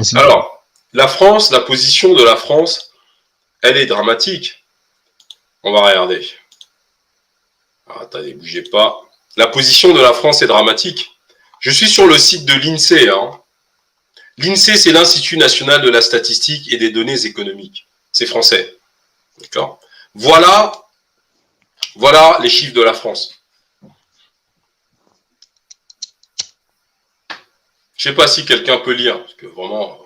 facile. Alors, la France, la position de la France, elle est dramatique. On va regarder. Alors, attendez, bougez pas. La position de la France est dramatique. Je suis sur le site de l'INSEE. L'INSEE, c'est l'Institut national de la statistique et des données économiques. C'est français. D'accord. Voilà les chiffres de la France. Je ne sais pas si quelqu'un peut lire, parce que vraiment...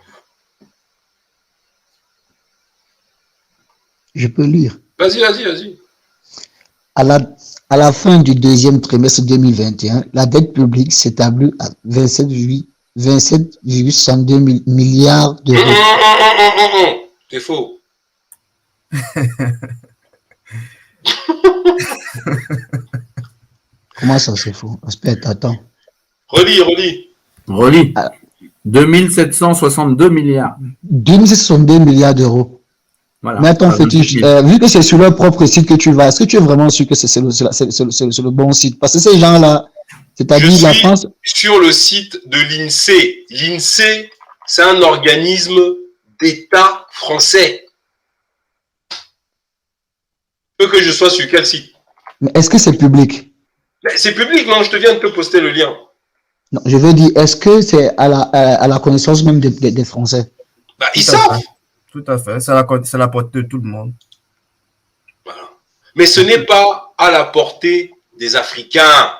Je peux lire. Vas-y. À la fin du deuxième trimestre 2021, la dette publique s'établit à 27,62 milliards d'euros. C'est faux. Comment ça, c'est faux? Attends. Relis. 2762 milliards. 2762 milliards d'euros. Voilà. Mais attends, Fétiche, vu que c'est sur leur propre site que tu vas, est-ce que tu es vraiment sûr que c'est le bon site? Parce que ces gens-là, c'est-à-dire la France... sur le site de l'INSEE. L'INSEE, c'est un organisme d'État français. Peu que je sois sur quel site? Mais est-ce que c'est public? C'est public, non? Je te viens de te poster le lien. Non, je veux dire, est-ce que c'est à la connaissance même des Français? Bah, ils savent. Tout à fait. C'est à la portée de tout le monde. Voilà. Mais ce n'est pas à la portée des Africains.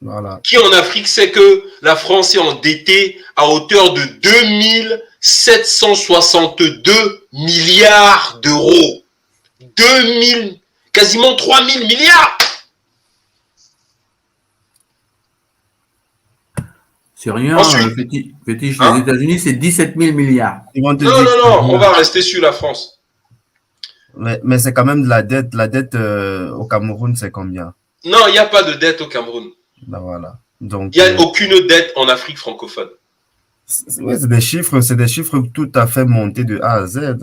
Voilà. Qui en Afrique sait que la France est endettée à hauteur de 2762 milliards d'euros. 2000, quasiment 3000 milliards. C'est rien. Ensuite, Fétiche, les États-Unis, c'est 17 000 milliards. Non, on va rester sur la France. Mais c'est quand même de la dette. La dette au Cameroun, c'est combien? Non, il n'y a pas de dette au Cameroun. Ben voilà. Donc, il n'y a aucune dette en Afrique francophone. C'est des chiffres tout à fait montés de A à Z.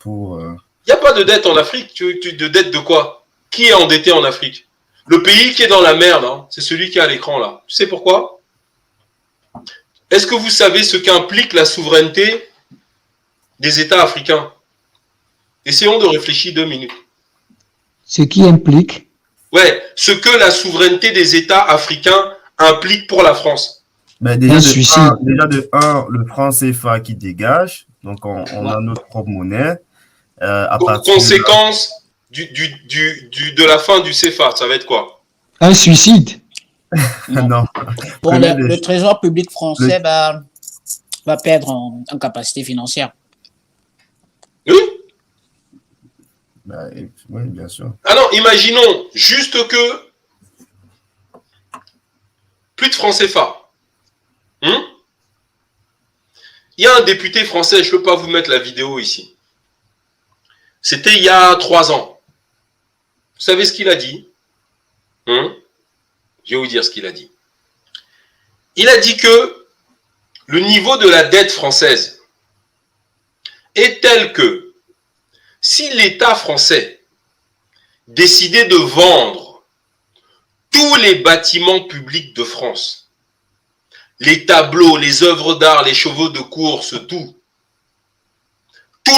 Il n'y a pas de dette en Afrique. De dette de quoi? Qui est endetté en Afrique? Le pays qui est dans la merde, c'est celui qui est à l'écran là. Tu sais pourquoi? Est-ce que vous savez ce qu'implique la souveraineté des États africains? Essayons de réfléchir 2 minutes. Ce qui implique? Ouais, ce que la souveraineté des États africains implique pour la France. Mais déjà de un, le franc CFA qui dégage, donc on a notre propre monnaie. Conséquence de la fin du CFA, ça va être quoi? Un suicide? Non. Bon, le trésor public français va perdre en capacité financière. Oui. Oui, bien sûr. Alors, imaginons juste que plus de francs CFA. Il y a un député français, je ne peux pas vous mettre la vidéo ici. C'était il y a 3 ans. Vous savez ce qu'il a dit? Je vais vous dire ce qu'il a dit. Il a dit que le niveau de la dette française est tel que si l'État français décidait de vendre tous les bâtiments publics de France, les tableaux, les œuvres d'art, les chevaux de course, tout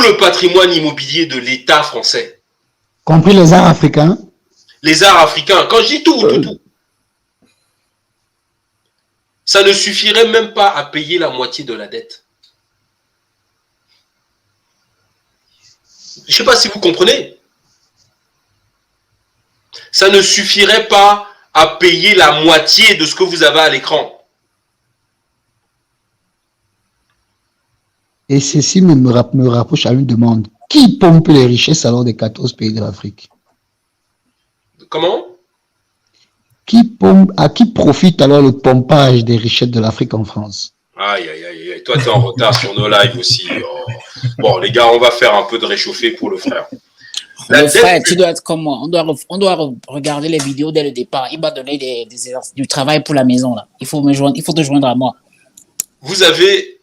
le patrimoine immobilier de l'État français. Compris les arts africains? Les arts africains, quand je dis tout. Ça ne suffirait même pas à payer la moitié de la dette. Je ne sais pas si vous comprenez. Ça ne suffirait pas à payer la moitié de ce que vous avez à l'écran. Et ceci me rapproche à une demande. Qui pompe les richesses alors des 14 pays de l'Afrique? Comment? À qui profite alors le pompage des richesses de l'Afrique en France? Aïe. Toi, tu es en retard sur nos lives aussi. Oh. Bon, les gars, on va faire un peu de réchauffé pour le frère. Le frère, tu dois être comme moi. On doit regarder les vidéos dès le départ. Il m'a donné du travail pour la maison. Là. Il faut te joindre à moi. Vous avez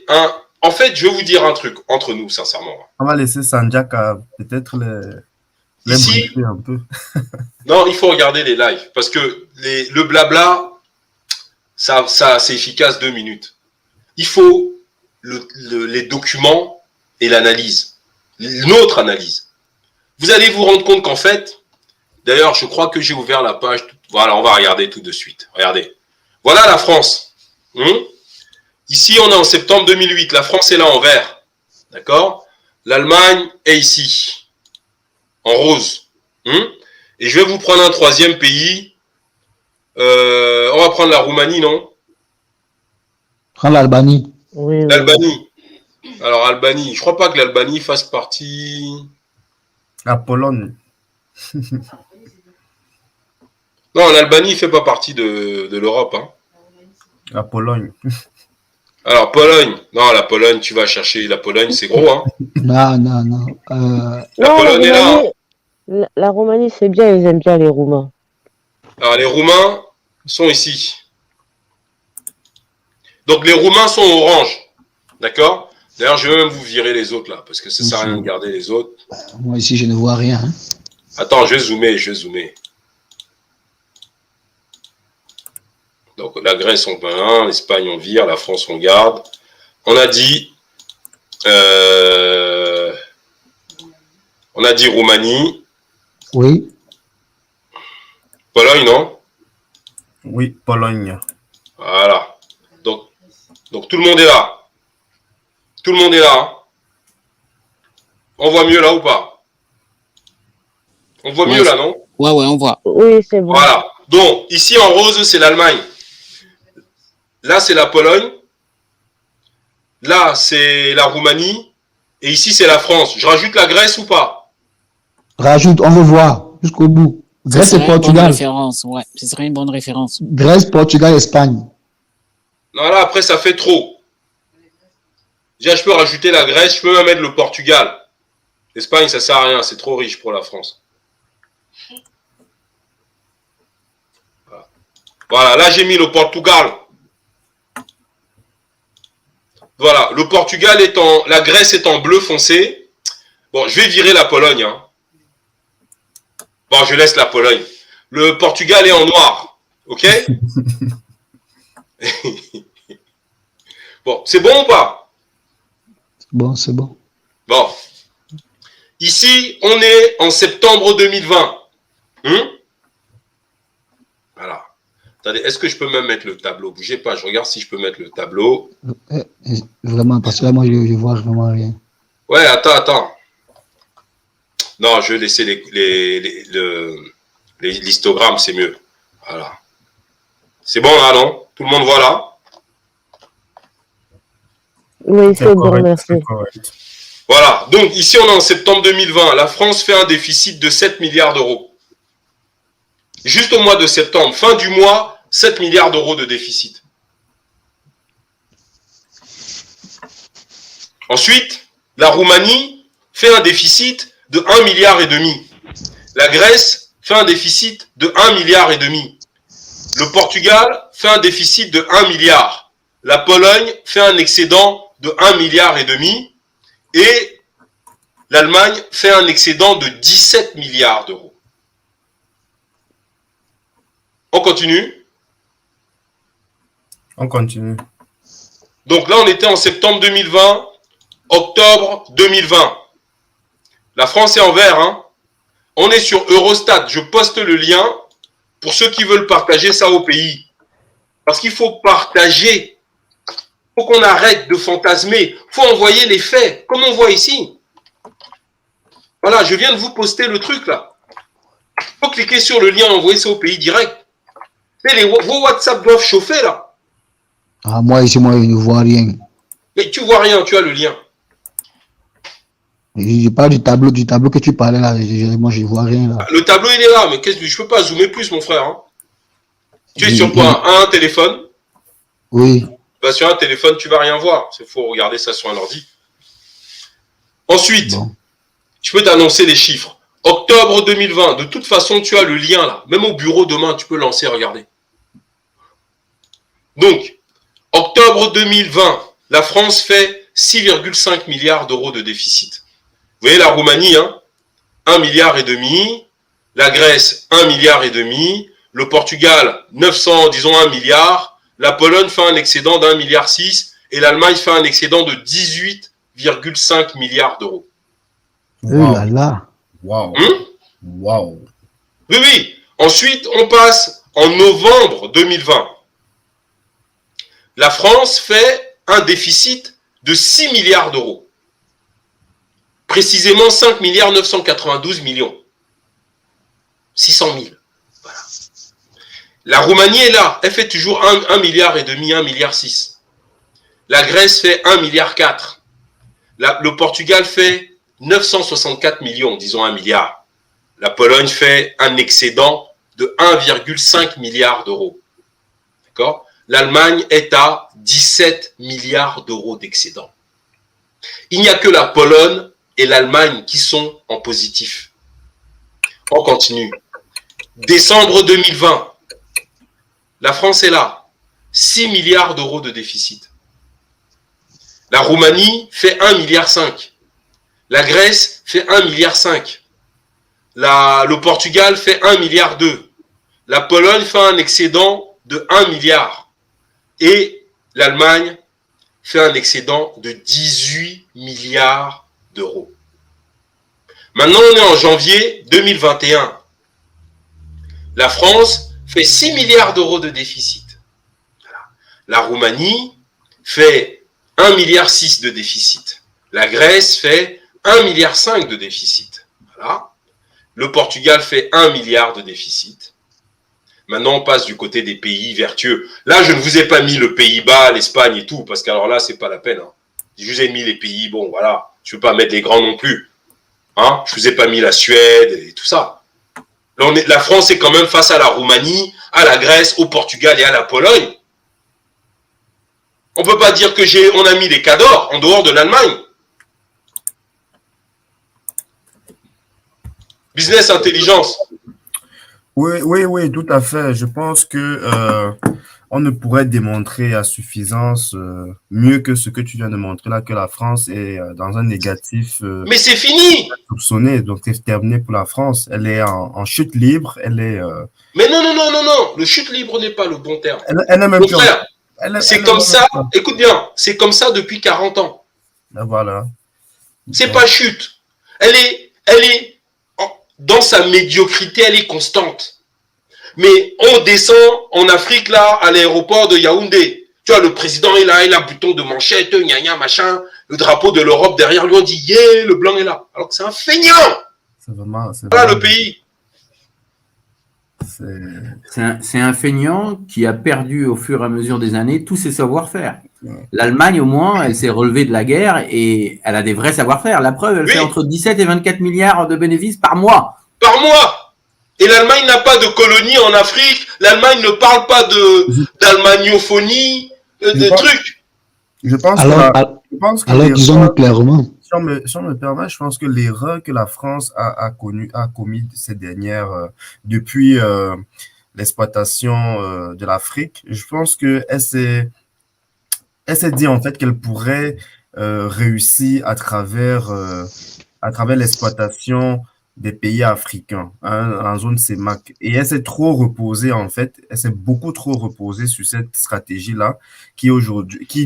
un... En fait, je vais vous dire un truc entre nous, sincèrement. On va laisser Sanjak peut-être les briefer un peu. Non, il faut regarder les lives parce que le blabla, ça c'est efficace 2 minutes. Il faut les documents et l'analyse, notre analyse, vous allez vous rendre compte qu'en fait, d'ailleurs, je crois que j'ai ouvert la page. Voilà, on va regarder tout de suite. Regardez. Voilà la France. Ici, on est en septembre 2008. La France est là en vert. D'accord? L'Allemagne est ici, en rose. Et je vais vous prendre un troisième pays. On va prendre la Roumanie, non? Prends l'Albanie. Oui, L'Albanie. Alors, Albanie. Je ne crois pas que l'Albanie fasse partie... La Pologne. Non, l'Albanie ne fait pas partie de l'Europe. Hein. La Pologne. Alors, Pologne. Non, la Pologne, tu vas chercher. La Pologne, c'est gros. Hein. Non, non, non. La Pologne est là. La Roumanie, c'est bien, ils aiment bien les Roumains. Alors, les Roumains sont ici. Donc, les Roumains sont orange. D'accord? D'ailleurs, je vais même vous virer les autres, là, parce que ça ne sert à rien de garder les autres. Moi, ici, je ne vois rien. Hein. Attends, je vais zoomer. Donc, la Grèce, on peint, l'Espagne, on vire, la France, on garde. On a dit Roumanie. Oui. Pologne, non? Oui, Pologne. Voilà. Donc, tout le monde est là. Tout le monde est là. Hein. On voit mieux là ou pas? On voit mieux là, non? Ouais, on voit. Oui, c'est bon. Voilà. Donc, ici en rose, c'est l'Allemagne. Là, c'est la Pologne. Là, c'est la Roumanie. Et ici, c'est la France. Je rajoute la Grèce ou pas? Rajoute, on veut voir jusqu'au bout. Grèce et Portugal. Ouais, ce serait une bonne référence. Grèce, Portugal, Espagne. Non, là, après, ça fait trop. Déjà, je peux rajouter la Grèce. Je peux même mettre le Portugal. L'Espagne, ça sert à rien. C'est trop riche pour la France. Voilà, là, j'ai mis le Portugal. Voilà, le Portugal est en... La Grèce est en bleu foncé. Bon, je vais virer la Pologne. Hein. Bon, je laisse la Pologne. Le Portugal est en noir. OK? Bon, c'est bon ou pas? Bon, c'est bon. Bon. Ici, on est en septembre 2020. Voilà. Attendez, est-ce que je peux même mettre le tableau? Bougez pas, je regarde si je peux mettre le tableau. Vraiment, parce que là, moi, je vois vraiment rien. Ouais, attends. Non, je vais laisser l'histogramme, c'est mieux. Voilà. C'est bon là, non? Tout le monde voit là? Oui, c'est bon, merci. Voilà. Donc, ici, on est en septembre 2020. La France fait un déficit de 7 milliards d'euros. Juste au mois de septembre, fin du mois, 7 milliards d'euros de déficit. Ensuite, la Roumanie fait un déficit de 1,5 milliard. La Grèce fait un déficit de 1,5 milliard. Le Portugal fait un déficit de 1 milliard. La Pologne fait un excédent de 1,5 milliard. Et l'Allemagne fait un excédent de 17 milliards d'euros. On continue? On continue. Donc là, on était en septembre 2020, octobre 2020. La France est en vert. Hein. On est sur Eurostat. Je poste le lien pour ceux qui veulent partager ça au pays. Parce qu'il faut partager. Il faut qu'on arrête de fantasmer. Il faut envoyer les faits, comme on voit ici. Voilà, je viens de vous poster le truc là. Il faut cliquer sur le lien, envoyer ça au pays direct. Vos WhatsApp doivent chauffer là. Ah, moi, ici, moi, je ne vois rien. Mais tu vois rien, tu as le lien. Je parle du tableau que tu parlais là. Moi, je ne vois rien là. Le tableau, il est là, mais je peux pas zoomer plus, mon frère. Hein. Tu es sur quoi? Un téléphone? Oui. Bah, sur un téléphone, tu vas rien voir. Il faut regarder ça sur un ordi. Ensuite, bon. Je peux t'annoncer les chiffres. Octobre 2020, de toute façon, tu as le lien là. Même au bureau demain, tu peux lancer, regarder. Donc, octobre 2020, la France fait 6,5 milliards d'euros de déficit. Vous voyez la Roumanie, hein, 1,5 milliard. La Grèce, 1,5 milliard. Le Portugal, 900, disons 1 milliard. La Pologne fait un excédent d'1,6 milliard. et l'Allemagne fait un excédent de 18,5 milliards d'euros. Oh là là. Wow. Wow. Oui, oui. Ensuite, on passe en novembre 2020. La France fait un déficit de 6 milliards d'euros. Précisément 5 milliards 992 millions. 600 000. Voilà. La Roumanie est là. Elle fait toujours 1 milliard et demi, 1 milliard 6. La Grèce fait 1 milliard 4. Le Portugal fait 964 millions, disons 1 milliard. La Pologne fait un excédent de 1,5 milliard d'euros. D'accord ? L'Allemagne est à 17 milliards d'euros d'excédent. Il n'y a que la Pologne et l'Allemagne qui sont en positif. On continue. Décembre 2020, la France est là. 6 milliards d'euros de déficit. La Roumanie fait 1,5 milliard. La Grèce fait 1,5 milliard. Le Portugal fait 1,2 milliard. La Pologne fait un excédent de 1 milliard. Et l'Allemagne fait un excédent de 18 milliards d'euros. Maintenant, on est en janvier 2021. La France fait 6 milliards d'euros de déficit. La Roumanie fait 1,6 milliard de déficit. La Grèce fait 1,5 milliard de déficit. Voilà. Le Portugal fait 1 milliard de déficit. Maintenant, on passe du côté des pays vertueux. Là, je ne vous ai pas mis le Pays-Bas, l'Espagne et tout, parce qu'alors là, c'est pas la peine. Hein. Je vous ai mis les pays, bon, voilà. Je ne veux pas mettre les grands non plus. Hein. Je ne vous ai pas mis la Suède et tout ça. Là, la France est quand même face à la Roumanie, à la Grèce, au Portugal et à la Pologne. On ne peut pas dire que on a mis les cadors en dehors de l'Allemagne. Business intelligence. Oui, tout à fait. Je pense que on ne pourrait démontrer à suffisance mieux que ce que tu viens de montrer là, que la France est dans un négatif Mais c'est fini. soupçonné. Donc, c'est terminé pour la France. Elle est en chute libre. Elle est. Mais non. Le chute libre n'est pas le bon terme. Elle n'est même Mon plus. frère, c'est comme ça. Écoute bien, c'est comme ça depuis 40 ans. Voilà. C'est pas chute. Elle est dans sa médiocrité, elle est constante. Mais on descend en Afrique, là, à l'aéroport de Yaoundé. Tu vois, le président est là, il a un bouton de manchette, gna machin, le drapeau de l'Europe derrière lui, on dit, yeah, le blanc est là. Alors que c'est un feignant. C'est vraiment. Voilà le pays. C'est un feignant qui a perdu au fur et à mesure des années tous ses savoir-faire. L'Allemagne, au moins, elle s'est relevée de la guerre et elle a des vrais savoir-faire. La preuve, elle fait entre 17 et 24 milliards de bénéfices par mois. Par mois. Et l'Allemagne n'a pas de colonie en Afrique. L'Allemagne ne parle pas d'almagnophonie, de trucs. Je pense alors disons-nous clairement. Si on me permet, je pense que l'erreur que la France a commis ces dernières, depuis l'exploitation de l'Afrique, je pense qu'elle s'est dit en fait qu'elle pourrait réussir à travers l'exploitation des pays africains, en zone CEMAC. Et elle s'est beaucoup trop reposée sur cette stratégie-là, qui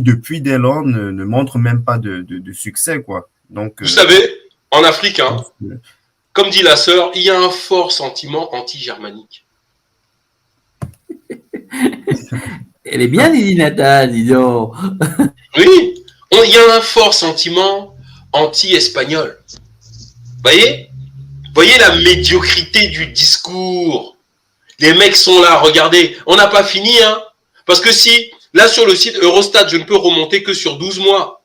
depuis dès lors ne montre même pas de succès, quoi. Donc, vous savez, en Afrique, hein, comme dit la sœur, il y a un fort sentiment anti-germanique. Elle est bien, Lydie Natal, dis donc. Oui, il y a un fort sentiment anti-espagnol. Voyez la médiocrité du discours. Les mecs sont là, regardez, on n'a pas fini, hein. Parce que là sur le site Eurostat, je ne peux remonter que sur 12 mois.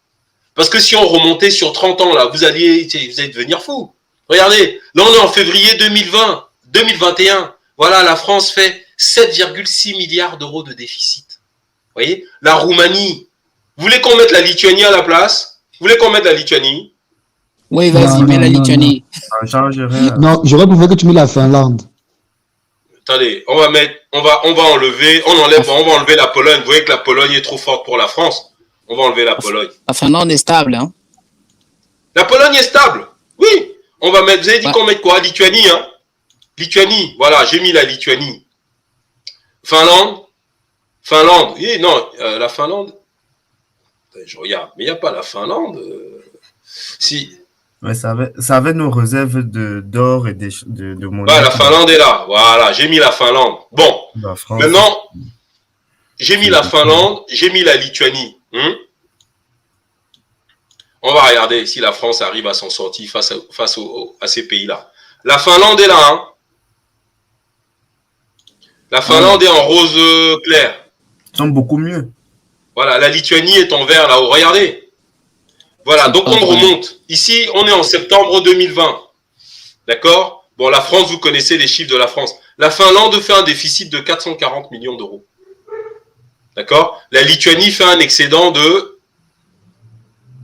Parce que si on remontait sur 30 ans, là, vous allez devenir fou. Regardez, là on est en février 2021. Voilà, la France fait 7,6 milliards d'euros de déficit. Vous voyez, la Roumanie. Vous voulez qu'on mette la Lituanie à la place? Vous voulez qu'on mette la Lituanie? Oui, vas-y, mets la Lituanie. Non, j'aurais préféré que tu mettes la Finlande. Attendez, on va enlever la Pologne. Vous voyez que la Pologne est trop forte pour la France. On va enlever la Pologne. La Finlande est stable, hein. La Pologne est stable. Oui. On va mettre, vous avez dit qu'on mette quoi? Lituanie, hein. Lituanie. Voilà, j'ai mis la Lituanie. Finlande. Oui, non, la Finlande. Je regarde, mais il n'y a pas la Finlande. Si. Ouais, ça avait nos réserves d'or et de monnaie. La Finlande est là. Voilà, j'ai mis la Finlande. Bon, La France, maintenant, j'ai mis la Finlande, j'ai mis la Lituanie. On va regarder si la France arrive à s'en sortir face à ces pays-là. La Finlande est là. Hein. La Finlande est en rose clair. Ils sont beaucoup mieux. Voilà, la Lituanie est en vert là-haut. Regardez. Voilà, donc on remonte. Ici, on est en septembre 2020. D'accord? Bon, la France, vous connaissez les chiffres de la France. La Finlande fait un déficit de 440 millions d'euros. D'accord? La Lituanie fait un excédent de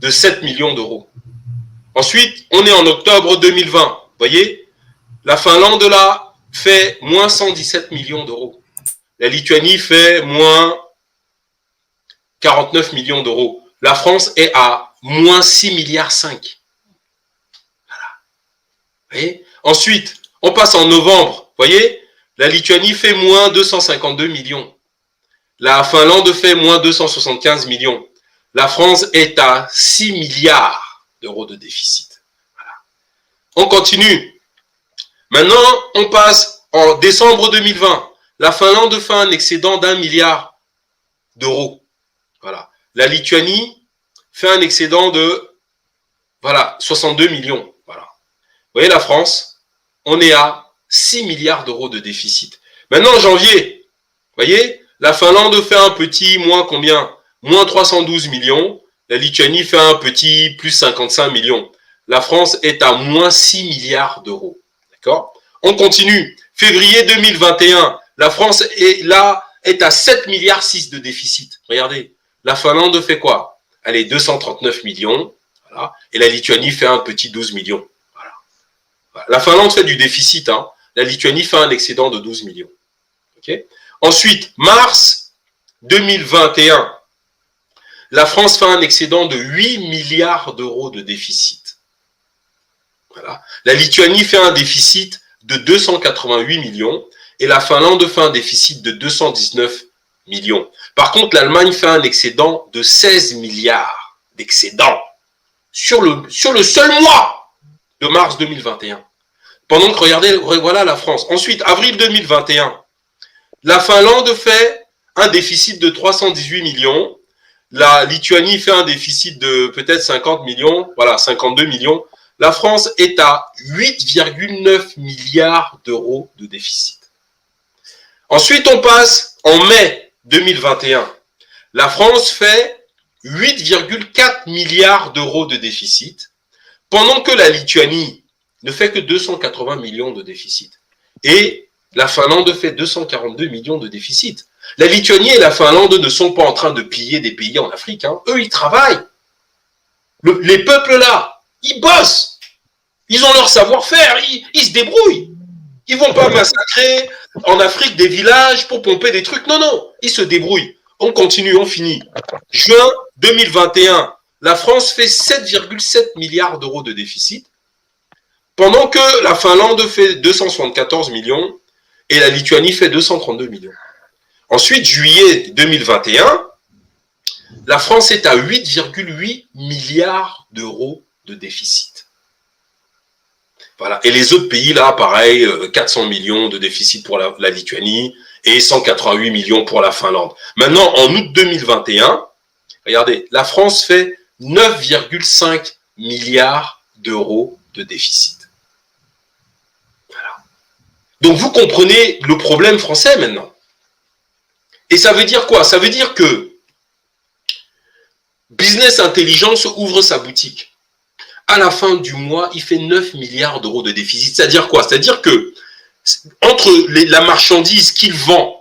7 millions d'euros. Ensuite, on est en octobre 2020. Vous voyez? La Finlande, là, fait moins 117 millions d'euros. La Lituanie fait moins 49 millions d'euros. La France est à moins 6 milliards 5. Voilà. Vous voyez? Ensuite, on passe en novembre. Vous voyez? La Lituanie fait moins 252 millions. La Finlande fait moins 275 millions. La France est à 6 milliards d'euros de déficit. Voilà. On continue. Maintenant, on passe en décembre 2020. La Finlande fait un excédent d'1 milliard d'euros. Voilà. La Lituanie fait un excédent de 62 millions. Voilà. Vous voyez, la France, on est à 6 milliards d'euros de déficit. Maintenant, en janvier, vous voyez, la Finlande fait un petit moins combien? Moins 312 millions. La Lituanie fait un petit plus 55 millions. La France est à moins 6 milliards d'euros. D'accord? On continue. Février 2021, la France est à 7 milliards 6 de déficit. Regardez. La Finlande fait quoi? Elle est 239 millions. Voilà. Et la Lituanie fait un petit 12 millions. Voilà. Voilà. La Finlande fait du déficit. Hein. La Lituanie fait un excédent de 12 millions. Okay. Ensuite, mars 2021, la France fait un excédent de 8 milliards d'euros de déficit. Voilà. La Lituanie fait un déficit de 288 millions et la Finlande fait un déficit de 219 millions. Par contre, l'Allemagne fait un excédent de 16 milliards d'excédent sur le seul mois de mars 2021. Pendant que, regardez, voilà la France. Ensuite, avril 2021, la Finlande fait un déficit de 318 millions. La Lituanie fait un déficit de peut-être 50 millions. Voilà, 52 millions. La France est à 8,9 milliards d'euros de déficit. Ensuite, on passe en mai 2021. La France fait 8,4 milliards d'euros de déficit, pendant que la Lituanie ne fait que 280 millions de déficit. Et la Finlande fait 242 millions de déficit. La Lituanie et la Finlande ne sont pas en train de piller des pays en Afrique. Hein. Eux, ils travaillent. Les peuples là, ils bossent. Ils ont leur savoir-faire. Ils se débrouillent. Ils ne vont pas massacrer en Afrique des villages pour pomper des trucs. Non, non. Ils se débrouillent. On continue, on finit. Juin 2021, la France fait 7,7 milliards d'euros de déficit, pendant que la Finlande fait 274 millions et la Lituanie fait 232 millions. Ensuite, juillet 2021, la France est à 8,8 milliards d'euros de déficit. Voilà. Et les autres pays, là, pareil, 400 millions de déficit pour la Lituanie et 188 millions pour la Finlande. Maintenant, en août 2021, regardez, la France fait 9,5 milliards d'euros de déficit. Voilà. Donc, vous comprenez le problème français maintenant. Et ça veut dire quoi? Ça veut dire que Business Intelligence ouvre sa boutique. À la fin du mois, il fait 9 milliards d'euros de déficit. C'est-à-dire quoi? C'est-à-dire que entre la marchandise qu'il vend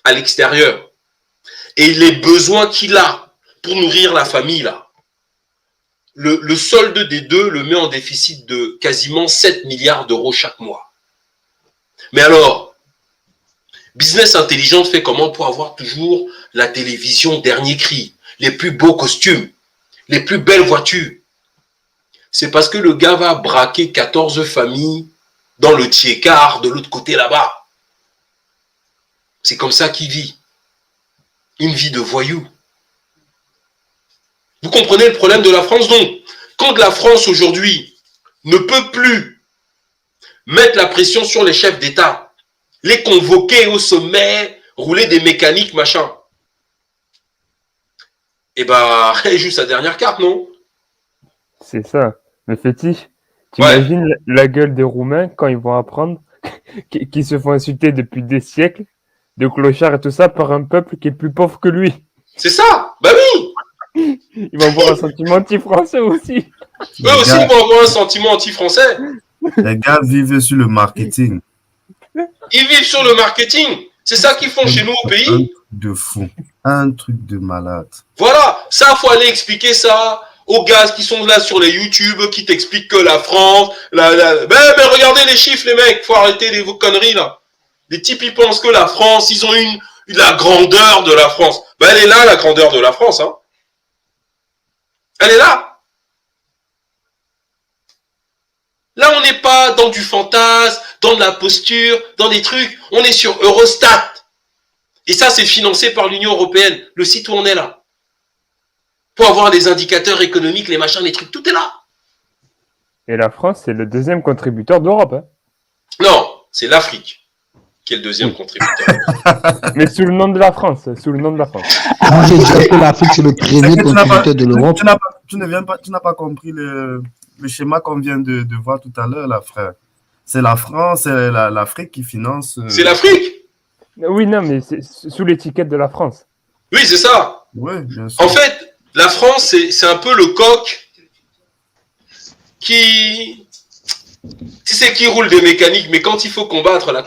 à l'extérieur et les besoins qu'il a pour nourrir la famille, là, le solde des deux le met en déficit de quasiment 7 milliards d'euros chaque mois. Mais alors, Business Intelligence fait comment pour avoir toujours la télévision dernier cri, les plus beaux costumes, les plus belles voitures? C'est parce que le gars va braquer 14 familles dans le tiers-quart de l'autre côté là-bas. C'est comme ça qu'il vit. Une vie de voyou. Vous comprenez le problème de la France? Donc, quand la France aujourd'hui ne peut plus mettre la pression sur les chefs d'État, les convoquer au sommet, rouler des mécaniques, machin, eh ben, elle joue sa dernière carte, non? C'est ça. Mais Fétiche, t'imagines la gueule des Roumains quand ils vont apprendre qu'ils se font insulter depuis des siècles, de clochards et tout ça, par un peuple qui est plus pauvre que lui. C'est ça. Bah oui. Ils vont avoir un sentiment anti-français aussi. Eux aussi, ils vont avoir un sentiment anti-français. Les gars vivent sur le marketing. Ils vivent sur le marketing. C'est ça qu'ils font chez nous au Un pays. truc de fou. Un truc de malade. Voilà. Ça, faut aller expliquer ça aux gars qui sont là sur les YouTube, qui t'expliquent que la France, mais regardez les chiffres, les mecs. Faut arrêter vos conneries, là. Les types, ils pensent que la France, ils ont la grandeur de la France. Ben, elle est là, la grandeur de la France, hein. Elle est là. Là, on n'est pas dans du fantasme, dans de la posture, dans des trucs. On est sur Eurostat. Et ça, c'est financé par l'Union européenne. Le site où on est là. Pour avoir les indicateurs économiques, les machins, les trucs, tout est là. Et la France, c'est le deuxième contributeur d'Europe. Hein. Non, c'est l'Afrique qui est le deuxième contributeur. Mais sous le nom de la France. Sous le nom de la France. Moi, j'ai dit que l'Afrique, c'est le premier contributeur de l'Europe. Tu n'as pas compris le schéma qu'on vient de voir tout à l'heure, là, frère. C'est la France, c'est l'Afrique qui finance. C'est l'Afrique. Oui, non, mais c'est sous l'étiquette de la France. Oui, c'est ça. Oui, bien sûr. En fait, la France, c'est un peu le coq qui... Tu sais qui roule des mécaniques, mais quand il faut combattre, là...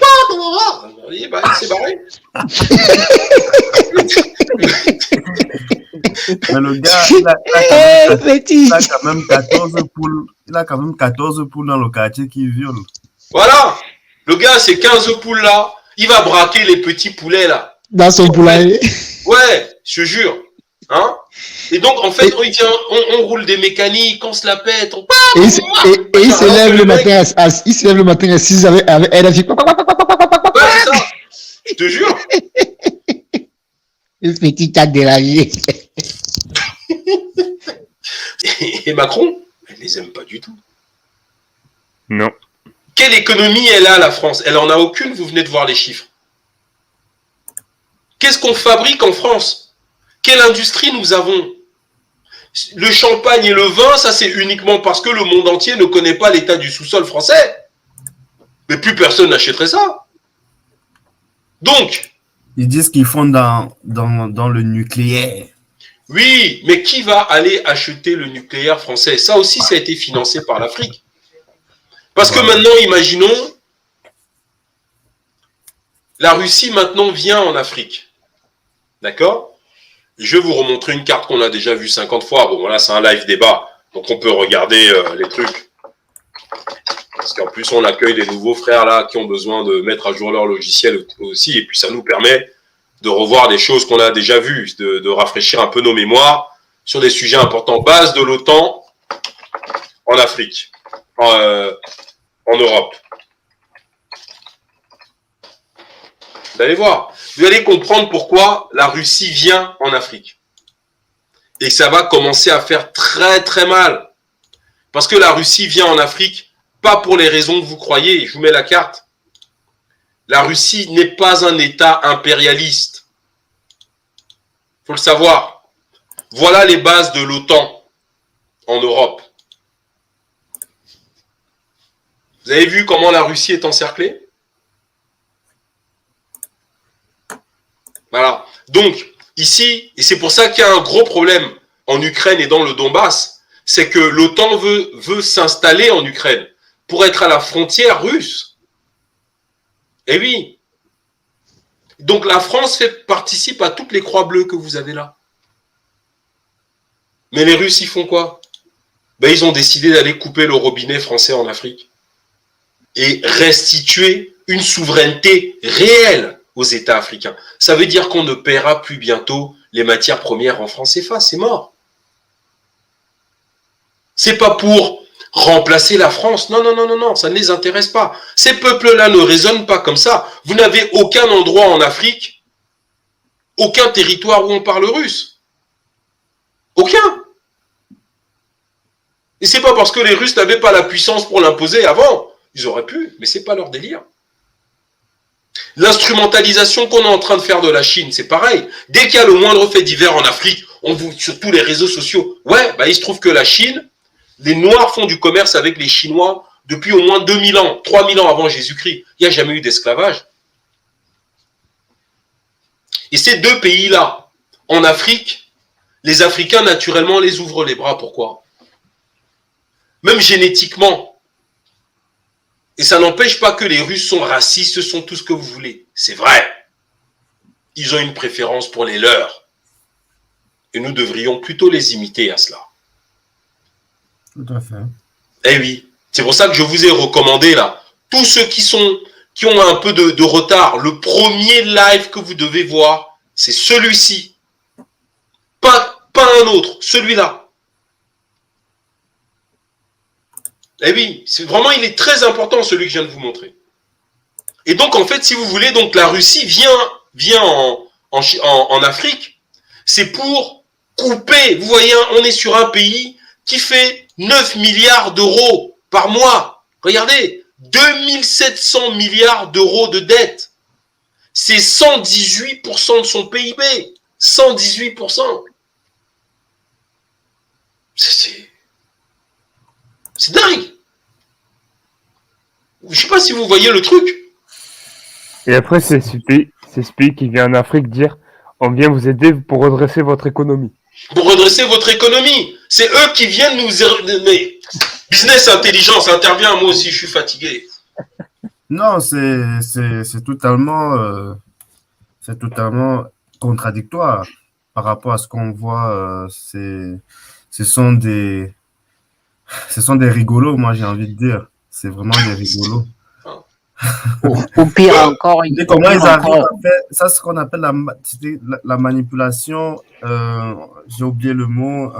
il s'est barré. Mais le gars, il a quand même 14 poules. Il a quand même 14 poules dans le quartier qui violent. Voilà. Le gars, c'est 15 poules là. Il va braquer les petits poulets là. Dans son poulailler. Ouais, je te jure. Hein? Et donc, en fait, on roule des mécaniques, on se la pète. Et il se lève le matin à 6 avec elle a fait. Ouais, c'est ça. Je te jure. Le petit tas dérangé. Et Macron, elle les aime pas du tout. Non. Quelle économie elle a, la France? Elle en a aucune, vous venez de voir les chiffres. Qu'est-ce qu'on fabrique en France? Quelle industrie nous avons? Le champagne et le vin, ça c'est uniquement parce que le monde entier ne connaît pas l'état du sous-sol français. Mais plus personne n'achèterait ça. Donc... Ils disent qu'ils font dans le nucléaire. Oui, mais qui va aller acheter le nucléaire français? Ça aussi, ça a été financé par l'Afrique. Parce que maintenant, imaginons, la Russie maintenant vient en Afrique. D'accord? Je vais vous remontrer une carte qu'on a déjà vue 50 fois. Bon, voilà, c'est un live débat. Donc, on peut regarder les trucs. Parce qu'en plus, on accueille des nouveaux frères là qui ont besoin de mettre à jour leur logiciel aussi. Et puis, ça nous permet de revoir des choses qu'on a déjà vues, de rafraîchir un peu nos mémoires sur des sujets importants. Base de l'OTAN en Afrique, en Europe. Vous allez voir. Vous allez comprendre pourquoi la Russie vient en Afrique. Et ça va commencer à faire très très mal. Parce que la Russie vient en Afrique, pas pour les raisons que vous croyez. Je vous mets la carte. La Russie n'est pas un État impérialiste. Il faut le savoir. Voilà les bases de l'OTAN en Europe. Vous avez vu comment la Russie est encerclée? Voilà. Donc, ici, et c'est pour ça qu'il y a un gros problème en Ukraine et dans le Donbass, c'est que l'OTAN veut s'installer en Ukraine pour être à la frontière russe. Eh oui. Donc la France participe à toutes les croix bleues que vous avez là. Mais les Russes, ils font quoi? Ben, ils ont décidé d'aller couper le robinet français en Afrique et restituer une souveraineté réelle aux États africains. Ça veut dire qu'on ne paiera plus bientôt les matières premières en francs CFA, c'est mort. C'est pas pour remplacer la France. Non, non, non, non, non, ça ne les intéresse pas. Ces peuples-là ne raisonnent pas comme ça. Vous n'avez aucun endroit en Afrique, aucun territoire où on parle russe. Aucun. Et c'est pas parce que les Russes n'avaient pas la puissance pour l'imposer avant. Ils auraient pu, mais c'est pas leur délire. L'instrumentalisation qu'on est en train de faire de la Chine, c'est pareil. Dès qu'il y a le moindre fait divers en Afrique, on vous sur tous les réseaux sociaux. Ouais, bah il se trouve que la Chine, les Noirs font du commerce avec les Chinois depuis au moins 2000 ans, 3000 ans avant Jésus-Christ. Il n'y a jamais eu d'esclavage. Et ces deux pays-là, en Afrique, les Africains, naturellement, les ouvrent les bras. Pourquoi? Même génétiquement. Et ça n'empêche pas que les Russes sont racistes, sont tout ce que vous voulez. C'est vrai. Ils ont une préférence pour les leurs. Et nous devrions plutôt les imiter à cela. Tout à fait. Eh oui. C'est pour ça que je vous ai recommandé là. Tous ceux qui ont un peu de retard, le premier live que vous devez voir, c'est celui-ci. Pas un autre, celui-là. Eh oui, c'est vraiment, il est très important celui que je viens de vous montrer. Et donc, en fait, si vous voulez, donc la Russie vient en Afrique, c'est pour couper. Vous voyez, on est sur un pays qui fait 9 milliards d'euros par mois. Regardez, 2700 milliards d'euros de dette. C'est 118% de son PIB. 118%. C'est dingue. Je ne sais pas si vous voyez le truc. Et après, c'est ce pays qui vient en Afrique dire on vient vous aider pour redresser votre économie. Pour redresser votre économie. C'est eux qui viennent nous... Mais business intelligence intervient, moi aussi je suis fatigué. Non, c'est totalement contradictoire par rapport à ce qu'on voit. Ce sont des rigolos, moi j'ai envie de dire. C'est vraiment des rigolos. Ou pire encore, Et comment ils arrivent à faire ça, c'est ce qu'on appelle la manipulation. J'ai oublié le mot.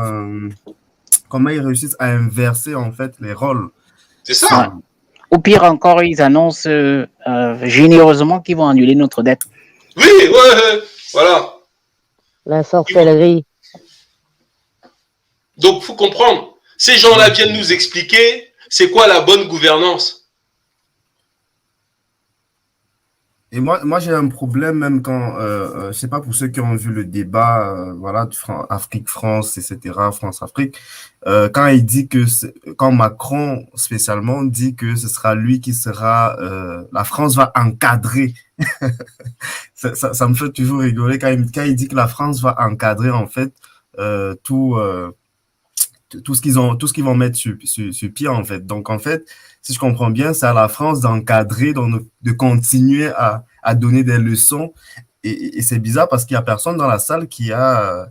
Comment ils réussissent à inverser en fait les rôles. C'est ça. Ou pire encore, ils annoncent généreusement qu'ils vont annuler notre dette. Oui, ouais, voilà. La sorcellerie. Donc, il faut comprendre. Ces gens-là viennent nous expliquer c'est quoi la bonne gouvernance. Et moi j'ai un problème même quand, je sais pas pour ceux qui ont vu le débat, voilà, Afrique-France, etc., France-Afrique, quand il dit quand Macron spécialement dit que ce sera lui qui sera, la France va encadrer. ça me fait toujours rigoler quand il dit que la France va encadrer en fait tout ce qu'ils vont mettre sur pied en fait. Donc en fait, si je comprends bien, c'est à la France d'encadrer, de continuer à donner des leçons. Et c'est bizarre parce qu'il y a personne dans la salle qui a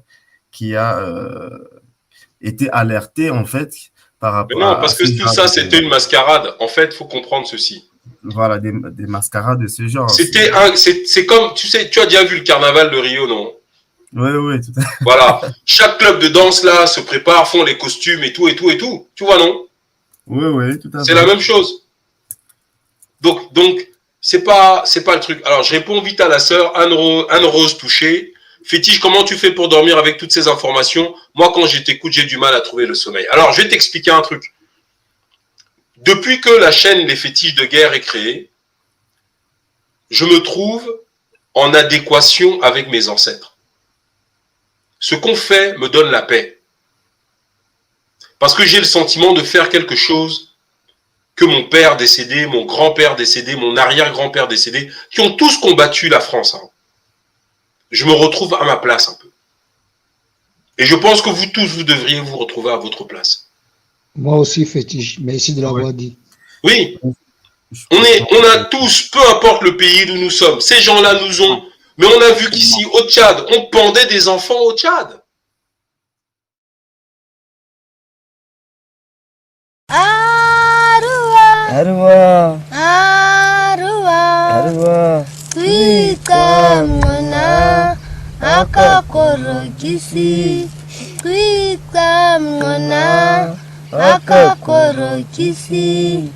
été alerté en fait par rapport. Mais non, parce que tout ça c'était une mascarade. En fait, il faut comprendre ceci. Voilà, des mascarades de ce genre. C'est comme, tu sais, tu as déjà vu le carnaval de Rio, non? Oui, tout à fait. Voilà. Chaque club de danse là se prépare, font les costumes et tout. Tu vois, non? Oui, tout à fait. C'est la même chose. Donc, c'est pas le truc. Alors, je réponds vite à la sœur Anne-Rose Touché. Fétiche, comment tu fais pour dormir avec toutes ces informations? Moi, quand je t'écoute, j'ai du mal à trouver le sommeil. Alors, je vais t'expliquer un truc. Depuis que la chaîne Les Fétiches de Guerre est créée, je me trouve en adéquation avec mes ancêtres. Ce qu'on fait me donne la paix. Parce que j'ai le sentiment de faire quelque chose que mon père décédé, mon grand-père décédé, mon arrière-grand-père décédé, qui ont tous combattu la France. Hein. Je me retrouve à ma place un peu. Et je pense que vous tous, vous devriez vous retrouver à votre place. Moi aussi, Fétiche. Merci de l'avoir dit. Oui. On a tous, peu importe le pays où nous sommes, ces gens-là nous ont... Mais on a vu qu'ici, au Tchad, on pendait des enfants au Tchad. Arwa Kwika mwana akakorokisi Kwika mwana akakorokisi